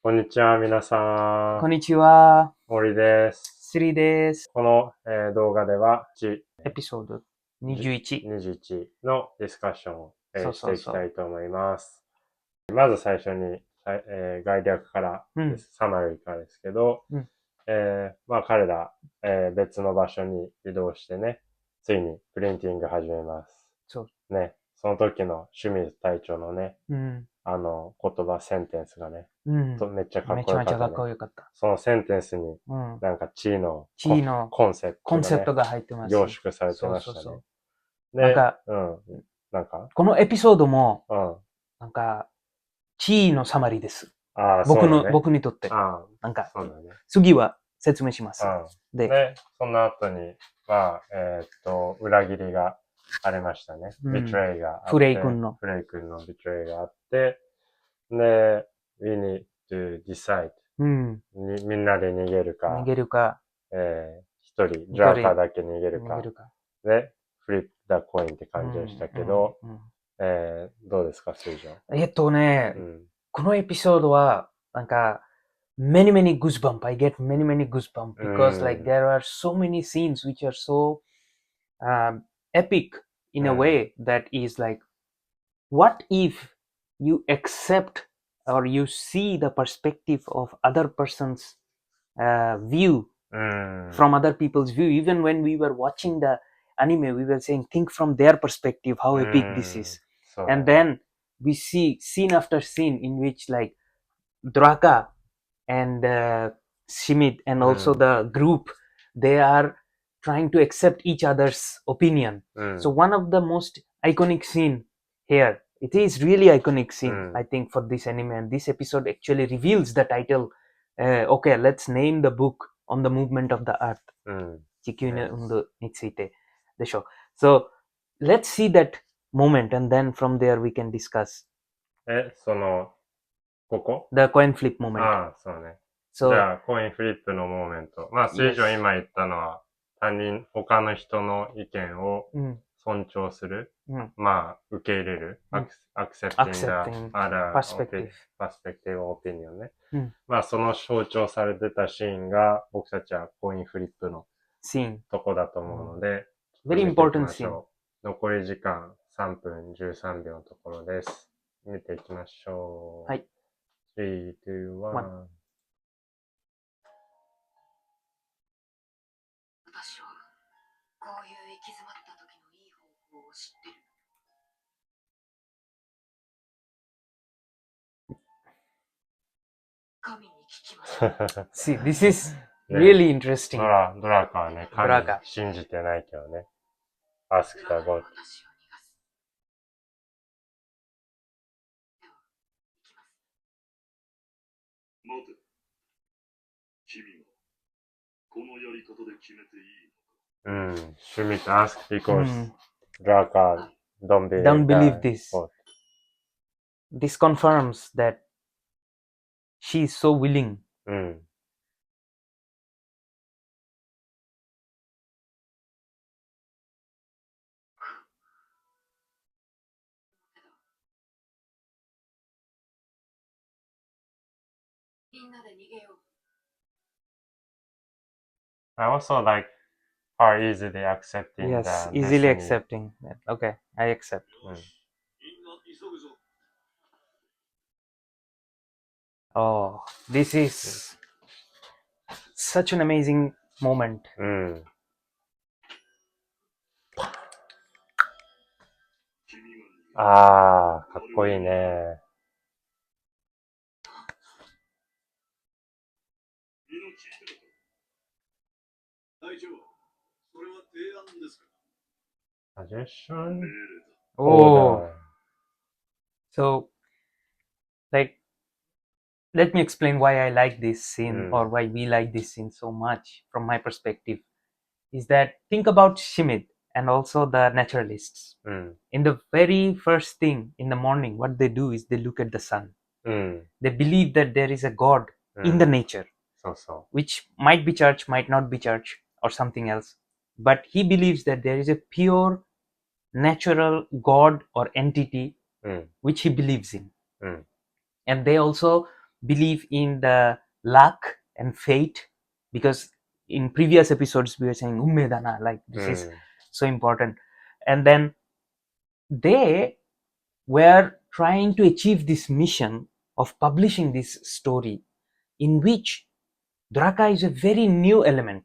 こんにちは、皆さん。こんにちは。森です。スリです。この、動画では、エピソード21。21のディスカッションを、していきたそうそうそいと思います。まず最初に、概略からう。です。サマリーからですけど、うん。彼ら、別の場所に移動してね、ついにプリンティング始めます。そう。ね、その時の清水隊長のね、うん。言葉、センテンスがね、うん。めっちゃかっめこちゃめちゃかっよかったね。こよかった。そのセンテンスにうん。なんか地位の地位のコンセプトがね、コンセプトが入ってます。凝縮されてそうましたね。そうそう。なんで、か、なんか、このエピソードも、うん。なんか、地位のサマリーです。ああ、そうだね。僕にとって。ああ、なんか、そうだね。次は説明します。うん。で、その後には、裏切りがありましたね。ビトレイがあって、フレイ君の。フレイ君のビトレイがあって、で、we need to decide、みんなで逃げるか、一人、ジャーカーだけ逃げるか、で、フリップダコインって感じでしたけど、どうですか、水上。このエピソードは、なんか、many goosebumps. I get many goosebumps because like there are so many scenes which are so epic in a way that is like, what if you accept or you see the perspective of other person's view from other people's view? Even when we were watching the anime, we were saying, think from their perspective how epic this is. And then we see scene after scene in which like Draka and Shimit and also the group, they are trying to accept each other's opinion. So one of the most iconic scene here, it is really iconic scene, I think, for this anime, and this episode actually reveals the title. Okay, let's name the book on the movement of the earth. 地球の運動についてでしょう。So let's see that moment and then from there we can discuss. ここ The coin flip moment. ああ、そうね。じゃあ、コインフリップのモーメント。まあ、水上今言ったのは、他の人の意見を尊重する。まあ、受け入れる。accepting the other perspective opinion ね。まあ、その象徴されてたシーンが、僕たちはコインフリップのとこだと思うので、Very important scene. 残り時間3分13秒のところです。見ていきましょう。はい。3、2、1。私はこういう行き詰まった時のいい方法を知ってる。神に聞きましょう。See, this is really interesting. ドラカはね、神信じてないけどね。Ask the God。待て。君はこのやり方で決めていいのか。Schmidt asked because Draka don't believe this. This confirms that she is so willing. みんなで逃げよう。I also like her easily accepting Yes, the easily destiny. accepting that. Okay, I accept. Oh, this is such an amazing moment. ああ、かっこいいね。Suggestion? Oh, so like, let me explain why I like this scene or why we like this scene so much from my perspective. Is that think about Shimid and also the naturalists. In the very first thing in the morning, what they do is they look at the sun. They believe that there is a God in the nature, which might be church, might not be church, or something else. But he believes that there is a pure natural God or entity which he believes in. And they also believe in the luck and fate, because in previous episodes we were saying ummedana, like this is so important. And then they were trying to achieve this mission of publishing this story, in which Draka is a very new element.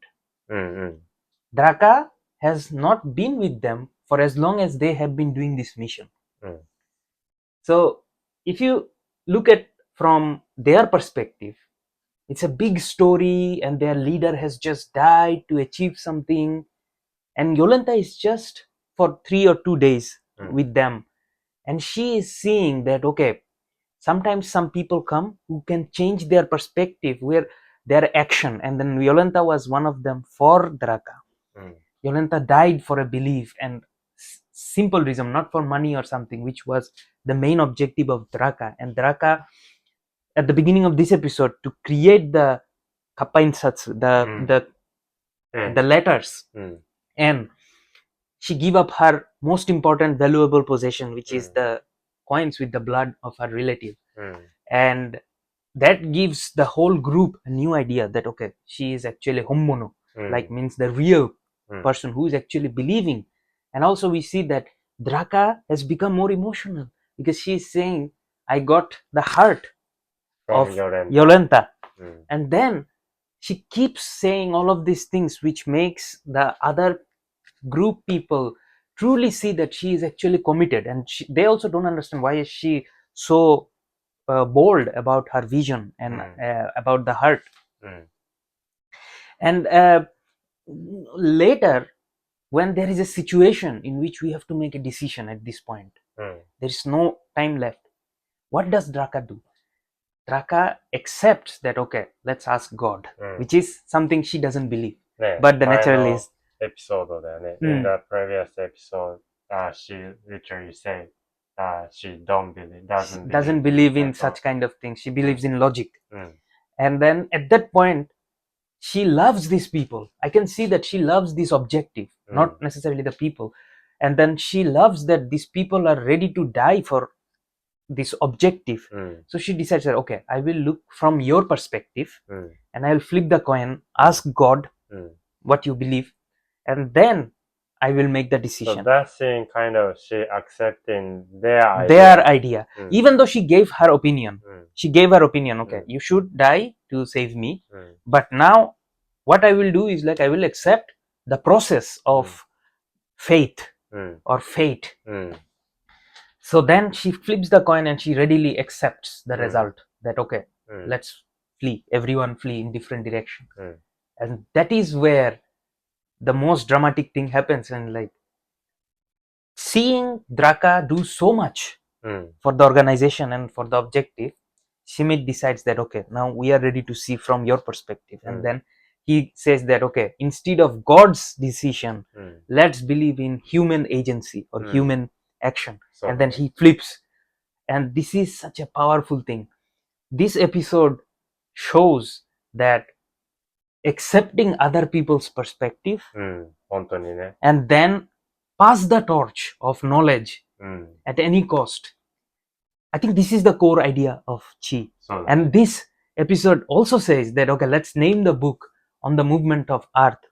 Draka has not been with them for as long as they have been doing this mission. So if you look at from their perspective, it's a big story and their leader has just died to achieve something, and Yolanta is just for 3 or 2 days with them, and she is seeing that okay, sometimes some people come who can change their perspective, where their action, and then Yolanta was one of them for Draka. Yolanta died for a belief and simple reason, not for money or something, which was the main objective of Draka. And Draka, at the beginning of this episode, to create the Kappainsatsu, the letters, and she gave up her most important valuable possession, which is the coins with the blood of her relative. And that gives the whole group a new idea that okay, she is actually hommono, like means the real person who is actually believing. And also we see that Draka has become more emotional, because she is saying, I got the heart of Yolanta. And then she keeps saying all of these things, which makes the other group people truly see that she is actually committed, and they also don't understand why is she so bold about her vision and about the heart. And later, when there is a situation in which we have to make a decision at this point, there is no time left, what does Draka do? Draka accepts that okay, let's ask God, which is something she doesn't believe. But the naturalist episode in the previous episode, she literally said she doesn't believe in such kind of things. She believes in logic. And then at that point, she loves these people. I can see that she loves this objective, not necessarily the people. And then she loves that these people are ready to die for this objective. So she decides that okay, I will look from your perspective, and I will flip the coin, ask God what you believe, and then I will make the decision. So that scene kind of she accepting their idea. Even though she gave her opinion. She gave her opinion, okay, you should die to save me, but now what I will do is like I will accept the process of faith or fate. So then she flips the coin and she readily accepts the result that okay, let's flee, everyone flee in different direction. And that is where the most dramatic thing happens, and like seeing Draka do so much for the organization and for the objective, Shimit decides that okay, now we are ready to see from your perspective. And then he says that okay, instead of God's decision, let's believe in human agency or human action. So, and then he flips, and this is such a powerful thing. This episode shows that accepting other people's perspective and then pass the torch of knowledge at any cost. I think this is the core idea of Chi. And this episode also says that okay, let's name the book on the movement of earth.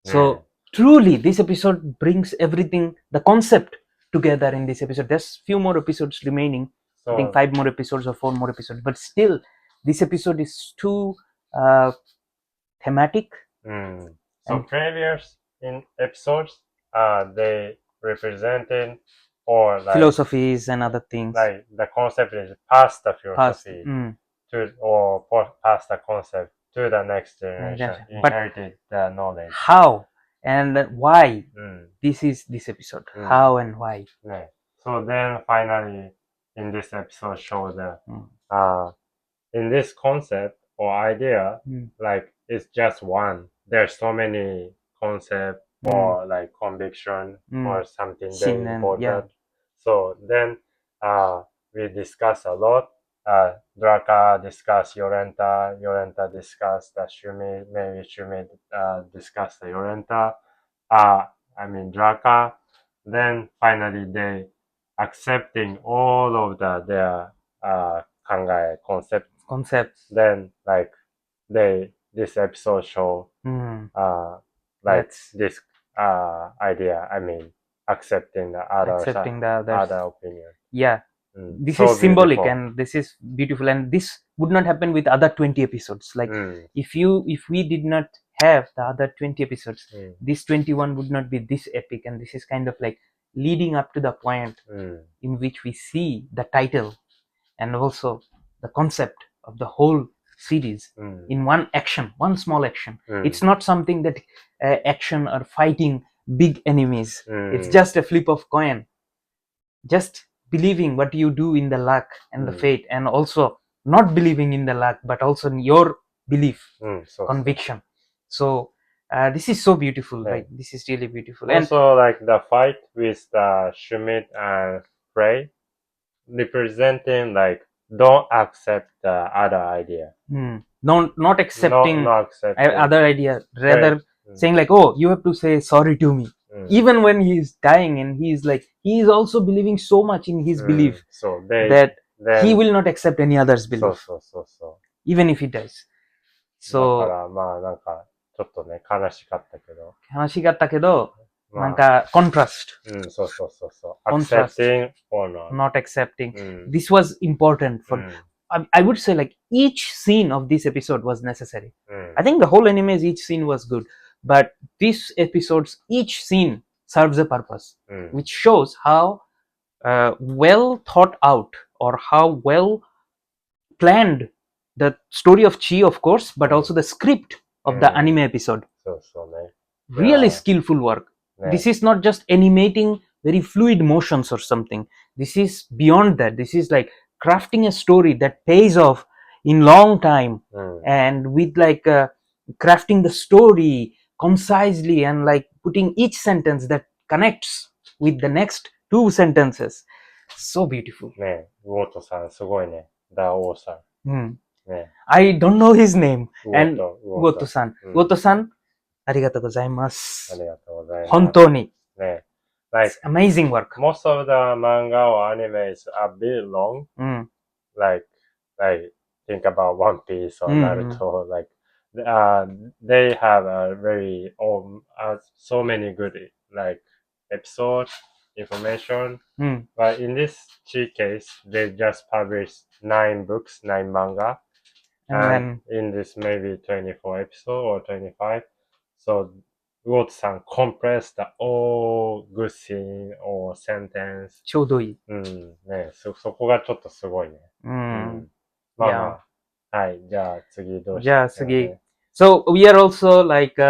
So truly this episode brings everything, the concept together in this episode. There's few more episodes remaining. I think 5 more episodes or 4 more episodes, but still this episode is too thematic. So previous in episodes, they represented or like philosophies and other things. Like the concept is pass the philosophy or pass the concept to the next generation, inherited the knowledge. How and why? This is this episode. How and why? So then finally in this episode shows that in this concept or idea, like it's just one. There's so many concepts or like conviction or something very important. So then we discuss a lot. Draka discuss Yorenta, Yorenta discuss the Shumi, maybe Shumi discuss the Yorenta, Draka. Then finally they accepting all of their concept concepts. Then, like, this episode show, like, this, idea, I mean, accepting the other opinion. Yeah. This So is symbolic beautiful. and this is beautiful, and this would not happen with other 20 episodes. Like if we did not have the other 20 episodes, this 21 would not be this epic, and this is kind of like leading up to the point in which we see the title and also the concept of the whole series in one small action. It's not something that action or fighting big enemies. It's just a flip of coin. Just believing what you do in the luck and the fate, and also not believing in the luck, but also in your belief, conviction. So this is so beautiful. Like this is really beautiful. Also, and like the fight with the Schmidt and Frey, representing like don't accept the other idea. Not accepting other idea, rather saying like, oh, you have to say sorry to me. Even when he's dying, and he's like, he is also believing so much in his belief that he will not accept any other's belief, even if he dies. So まあなんかちょっとね悲しかったけど、なんか contrast. Accepting or not accepting. This was important for. I would say like each scene of this episode was necessary. I think the whole anime's each scene was good, but this episode's each scene serves a purpose, which shows how well thought out or how well planned the story of Chi, of course, but also the script of the anime episode. Really skillful work. This is not just animating very fluid motions or something. This is beyond that. This is like crafting a story that pays off in long time, and with like crafting the story concisely, and like putting each sentence that connects with the next two sentences. So beautiful. ね、ウォートさんすごいね。ダオーさん。I don't know his name. ウォートさん。ウォートさん、ありがとうございます。ありがとうございます。本当に。ね。Like, amazing work. Most of the manga or animes are a bit long. Like think about One Piece or Naruto. Like, they have a very so many good like episodes, information. But in this case, they just published 9 books, 9 manga. And in this maybe 24 episode or 25. So, ウォートさん compressed all good scene or sentence. ちょうどいい。ね、そこがちょっとすごいね。まあ、はい。じゃあ次どうしよう。次。So, we are also like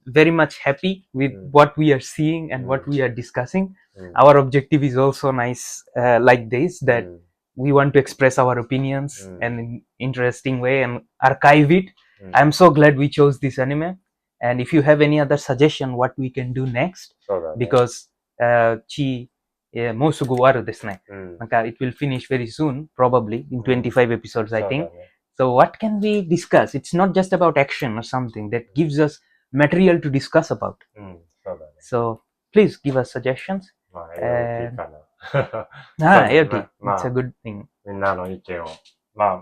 very much happy with what we are seeing and what we are discussing. Our objective is also nice like this, that we want to express our opinions in an interesting way and archive it. I'm so glad we chose this anime. And if you have any other suggestion what we can do next, because Chi もうすぐ終わるですね。なんか it will finish very soon, probably in 25 episodes, I think. So what can we discuss? It's not just about action or something that gives us material to discuss about. So please give us suggestions. it's a good thing. みんなの意見を、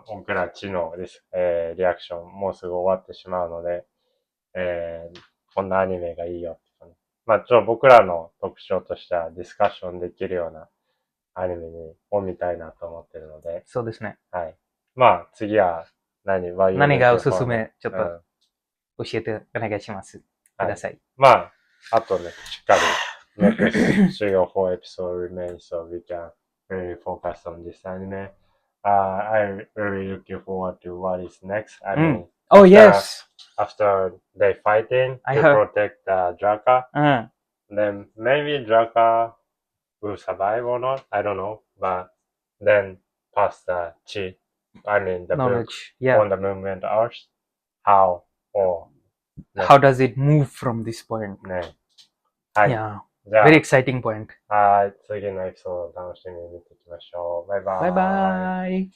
僕ら知のリアクションもうすぐ終わってしまうので、こんなアニメがいいよって僕らの特徴としてはディスカッションできるようなアニメを見たいなと思ってるので。そうですね。はい。次は何がおすすめ、ちょっと教えてお願いします。ください。あとね、しっかりnext 3 or 4 episode remain so we can really focus on this anime. I'm really looking forward to what is next. I mean, yes. After they fighting to protect the Draka, then maybe Draka will survive or not. I don't know. But then pass the Chi, I mean the knowledge, on the movement Earth. How does it move from this point? ね。はい。Yeah. Very exciting point. はい。次のエピソードを楽しみに見ていきましょう。バイバイ。バイバイ。